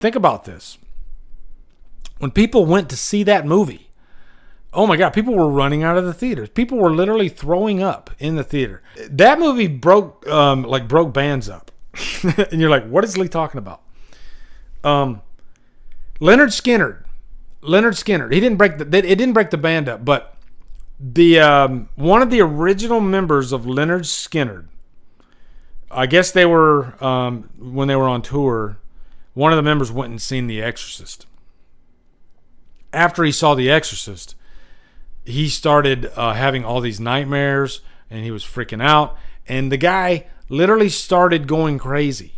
Think about this. When people went to see that movie, oh my God, people were running out of the theaters. People were literally throwing up in the theater. That movie broke bands up. And you're like, what is Lee talking about? Leonard Skinner. It didn't break the band up, but the one of the original members of Leonard Skinner, I guess they were when they were on tour, one of the members went and seen The Exorcist. After he saw The Exorcist, he started having all these nightmares, and he was freaking out, and the guy literally started going crazy.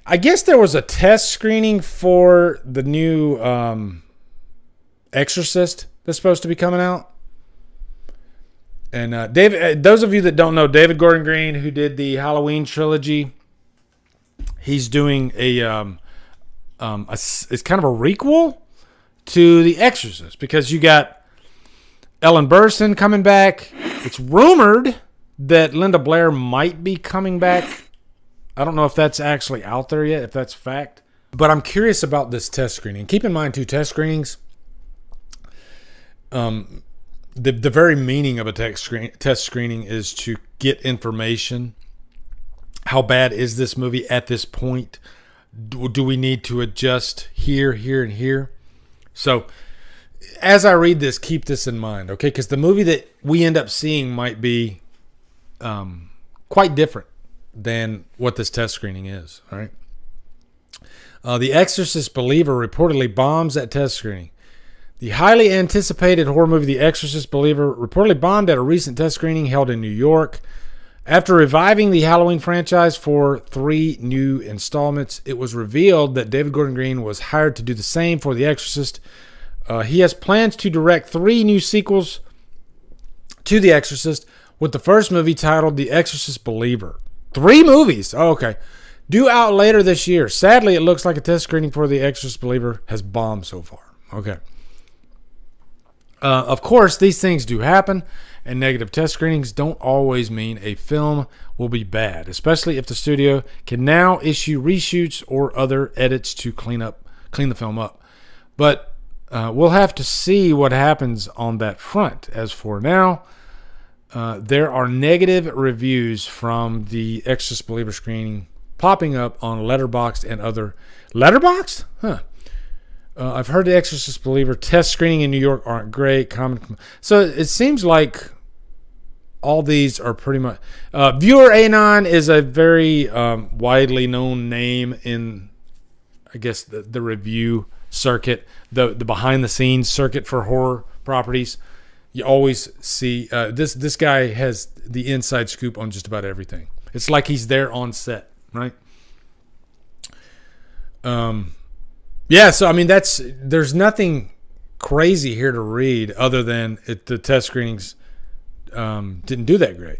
I guess there was a test screening for the new Exorcist that's supposed to be coming out. And David, those of you that don't know, David Gordon Green, who did the Halloween trilogy, he's doing it's kind of a requel to The Exorcist, because you got Ellen Burstyn coming back. It's rumored that Linda Blair might be coming back. I don't know if that's actually out there yet, if that's fact. But I'm curious about this test screening. Keep in mind, too, test screenings, the very meaning of a test screening is to get information. How bad is this movie at this point? Do we need to adjust here, and here? So as I read this, keep this in mind, okay? Because the movie that we end up seeing might be quite different than what this test screening is, all right? The Exorcist Believer reportedly bombs at test screening. The highly anticipated horror movie The Exorcist Believer reportedly bombed at a recent test screening held in New York. After reviving the Halloween franchise for 3 new installments, it was revealed that David Gordon Green was hired to do the same for The Exorcist. He has plans to direct 3 new sequels to The Exorcist, with the first movie titled The Exorcist Believer. 3 movies. Oh, okay. Due out later this year. Sadly, it looks like a test screening for The Exorcist Believer has bombed so far. Okay. Of course, these things do happen, and negative test screenings don't always mean a film will be bad, especially if the studio can now issue reshoots or other edits to clean the film up. But we'll have to see what happens on that front. As for now, there are negative reviews from the Exorcist Believer screening popping up on Letterboxd and other... Letterboxd? Huh. I've heard the Exorcist Believer test screening in New York aren't great. So it seems like all these are pretty much... Viewer Anon is a very widely known name in, I guess, the review circuit, the behind-the-scenes circuit for horror properties. You always see... This guy has the inside scoop on just about everything. It's like he's there on set, right? Yeah, so I mean, there's nothing crazy here to read other than the test screenings didn't do that great.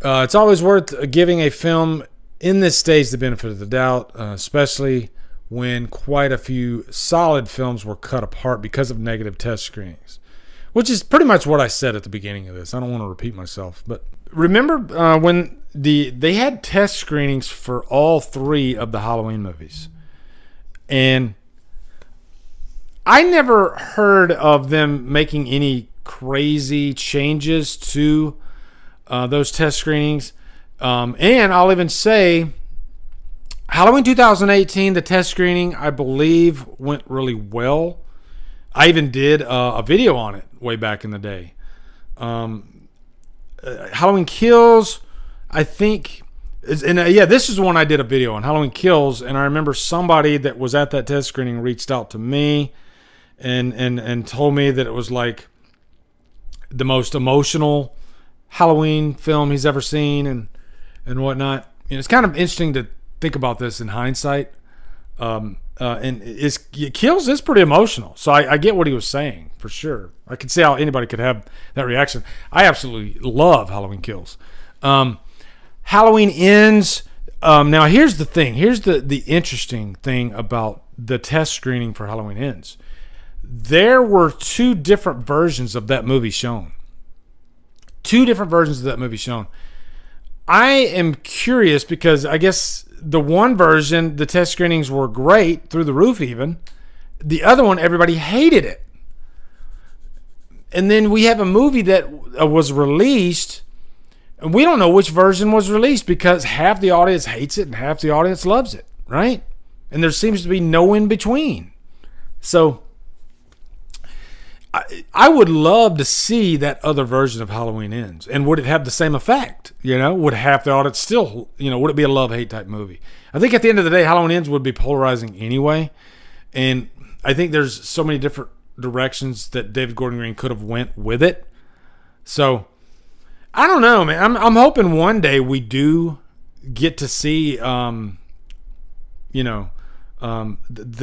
It's always worth giving a film in this stage the benefit of the doubt, especially when quite a few solid films were cut apart because of negative test screenings, which is pretty much what I said at the beginning of this. I don't want to repeat myself, but remember when they had test screenings for all 3 of the Halloween movies, and I never heard of them making any crazy changes to those test screenings. And I'll even say Halloween 2018, the test screening, I believe, went really well. I even did a video on it way back in the day. Halloween Kills, I think, this is the one I did a video on, Halloween Kills, and I remember somebody that was at that test screening reached out to me and told me that it was like the most emotional Halloween film he's ever seen and whatnot. And it's kind of interesting to think about this in hindsight. And Kills is pretty emotional, so I get what he was saying for sure. I can see how anybody could have that reaction. I absolutely love Halloween Kills. Halloween Ends. Now here's the thing. Here's the interesting thing about the test screening for Halloween Ends. There were 2 different versions of that movie shown. 2 different versions of that movie shown. I am curious because I guess the one version, the test screenings were great, through the roof even. The other one, everybody hated it. And then we have a movie that was released, and we don't know which version was released because half the audience hates it and half the audience loves it, right? And there seems to be no in between. So I would love to see that other version of Halloween Ends. And would it have the same effect? Would half the audience still, would it be a love-hate type movie? I think at the end of the day, Halloween Ends would be polarizing anyway. And I think there's so many different directions that David Gordon Green could have went with it. So I don't know, man. I'm hoping one day we do get to see, the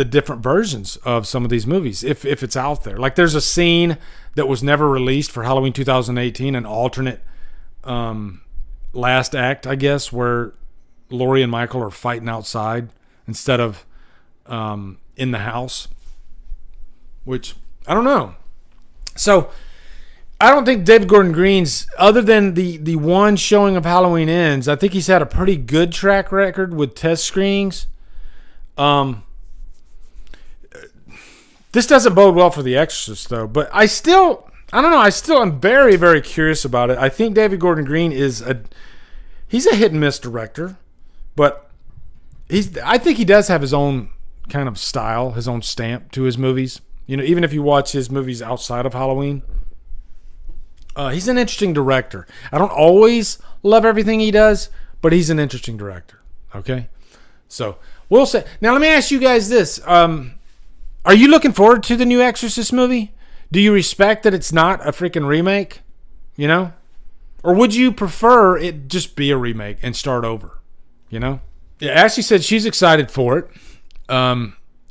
different versions of some of these movies, if it's out there. Like there's a scene that was never released for Halloween 2018, an alternate last act, I guess, where Laurie and Michael are fighting outside instead of in the house, which I don't know. So I don't think David Gordon Green's, other than the one showing of Halloween Ends, I think he's had a pretty good track record with test screenings. This doesn't bode well for The Exorcist, though. But I don't know. I still am very, very curious about it. I think David Gordon Green he's a hit and miss director, but I think he does have his own kind of style, his own stamp to his movies. Even if you watch his movies outside of Halloween, he's an interesting director. I don't always love everything he does, but he's an interesting director. Okay, so we'll say. Now let me ask you guys this: are you looking forward to the new Exorcist movie? Do you respect that it's not a freaking remake? Or would you prefer it just be a remake and start over? Yeah, Ashley said she's excited for it.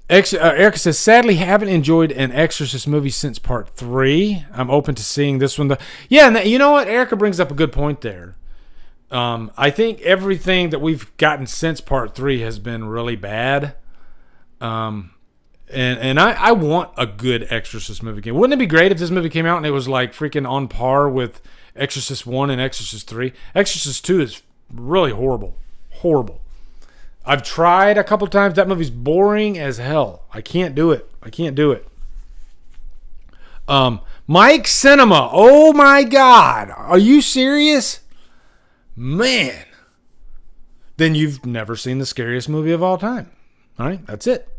Erica says, sadly, haven't enjoyed an Exorcist movie since part 3. I'm open to seeing this one. Yeah, and you know what? Erica brings up a good point there. I think everything that we've gotten since part 3 has been really bad. And I want a good Exorcist movie again. Wouldn't it be great if this movie came out and it was like freaking on par with Exorcist 1 and Exorcist 3? Exorcist 2 is really horrible. Horrible. I've tried a couple times. That movie's boring as hell. I can't do it. Mike Cinema. Oh my God. Are you serious? Man. Then you've never seen the scariest movie of all time. All right. That's it.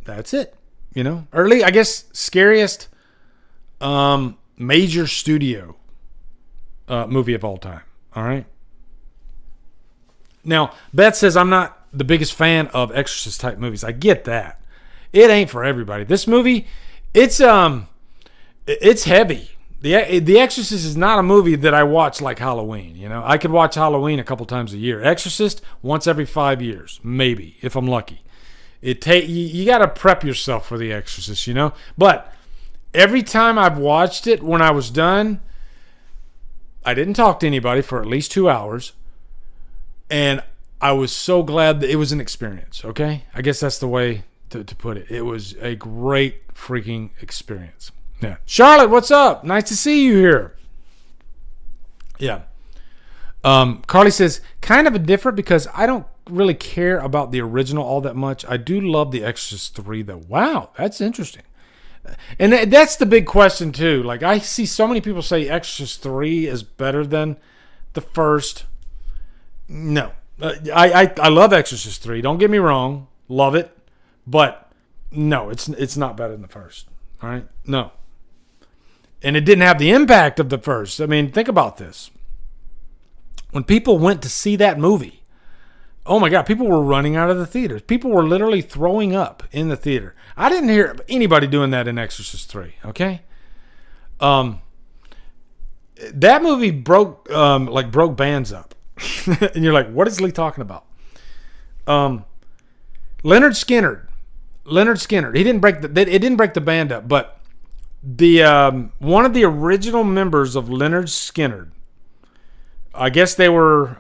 Early, I guess, scariest major studio movie of all time. All right. Now, Beth says I'm not the biggest fan of Exorcist type movies. I get that. It ain't for everybody. This movie, it's heavy. The Exorcist is not a movie that I watch like Halloween. I could watch Halloween a couple times a year. Exorcist once every 5 years, maybe, if I'm lucky. You got to prep yourself for The Exorcist, But every time I've watched it, when I was done, I didn't talk to anybody for at least 2 hours, and I was so glad that it was an experience, okay? I guess that's the way to put it. It was a great freaking experience. Yeah. Charlotte, what's up? Nice to see you here. Yeah. Carly says, kind of a different because I don't really care about the original all that much. I do love The Exorcist 3, though. Wow, that's interesting. And that's the big question, too. Like, I see so many people say Exorcist 3 is better than the first. No. I love Exorcist 3. Don't get me wrong. Love it. But no, it's not better than the first. All right? No. And it didn't have the impact of the first. I mean, think about this. When people went to see that movie, oh my God, people were running out of the theaters. People were literally throwing up in the theater. I didn't hear anybody doing that in Exorcist 3, okay? That movie broke bands up. And you're like, what is Lee talking about? Leonard Skinner. It didn't break the band up, but the one of the original members of Leonard Skinner, I guess they were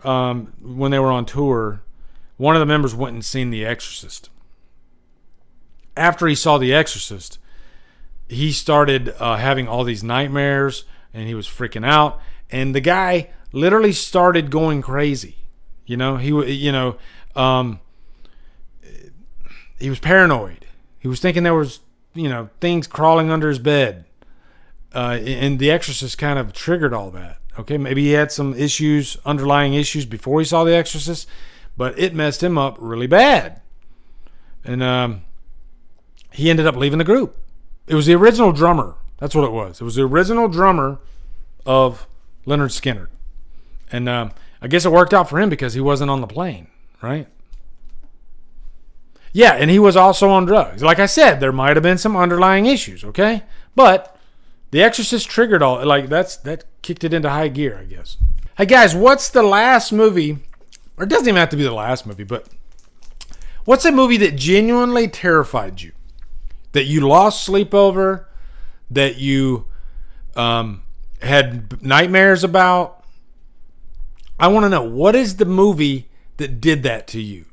when they were on tour, one of the members went and seen The Exorcist. After he saw The Exorcist, he started having all these nightmares, and he was freaking out. And the guy literally started going crazy. He was paranoid. He was thinking there was, things crawling under his bed. And The Exorcist kind of triggered all that. Okay, maybe he had some underlying issues before he saw The Exorcist, but it messed him up really bad. And he ended up leaving the group. It was the original drummer. That's what it was. It was the original drummer of Lynyrd Skynyrd. And I guess it worked out for him because he wasn't on the plane, right? Yeah, and he was also on drugs. Like I said, there might have been some underlying issues, okay? But The Exorcist triggered all, that kicked it into high gear, I guess. Hey guys, what's the last movie, or it doesn't even have to be the last movie, but what's a movie that genuinely terrified you? That you lost sleep over? That you had nightmares about? I want to know, what is the movie that did that to you?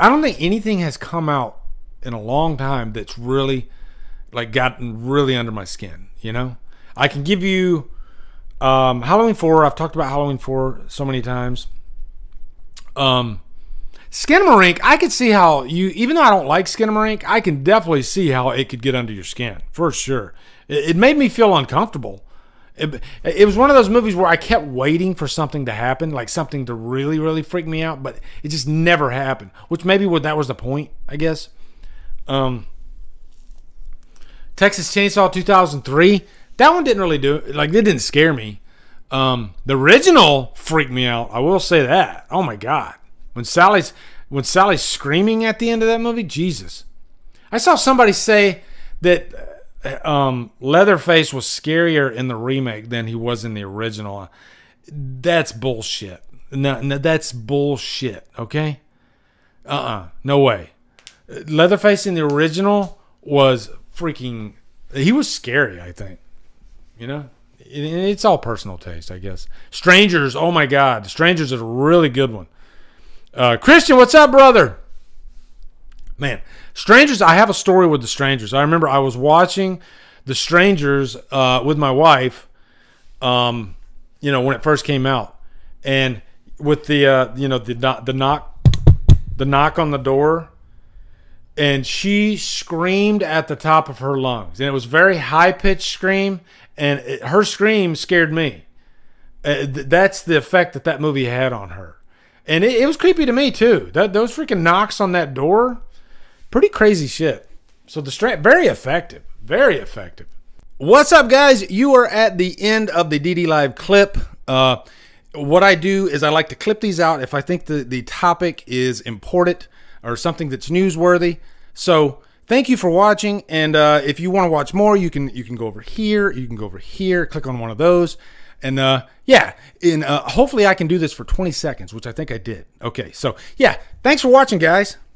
I don't think anything has come out in a long time that's really gotten really under my skin. I can give you Halloween 4. I've talked about Halloween 4 so many times. Skinamarink, I could see how even though I don't like Skinamarink, I can definitely see how it could get under your skin, for sure. It made me feel uncomfortable. It was one of those movies where I kept waiting for something to happen, like something to really, really freak me out, but it just never happened, which maybe that was the point, I guess. Texas Chainsaw 2003, that one didn't really do it. It didn't scare me. The original freaked me out, I will say that. Oh my God. When Sally's screaming at the end of that movie, Jesus. I saw somebody say that Leatherface was scarier in the remake than he was in the original. That's bullshit. No, that's bullshit, okay? No way. Leatherface in the original was freaking... He was scary, I think. It's all personal taste, I guess. Strangers, oh my God. Strangers is a really good one. Christian, what's up, brother? Man, Strangers, I have a story with The Strangers. I remember I was watching The Strangers with my wife, when it first came out. And with the knock on the door, and she screamed at the top of her lungs. And it was a very high-pitched scream, and her scream scared me. That's the effect that movie had on her. And it was creepy to me, too. Those freaking knocks on that door, pretty crazy shit. So very effective. Very effective. What's up, guys? You are at the end of the DDLive clip. What I do is I like to clip these out if I think the topic is important or something that's newsworthy. So thank you for watching. And if you want to watch more, you can go over here. You can go over here. Click on one of those. And hopefully I can do this for 20 seconds, which I think I did. Okay, so yeah, thanks for watching, guys.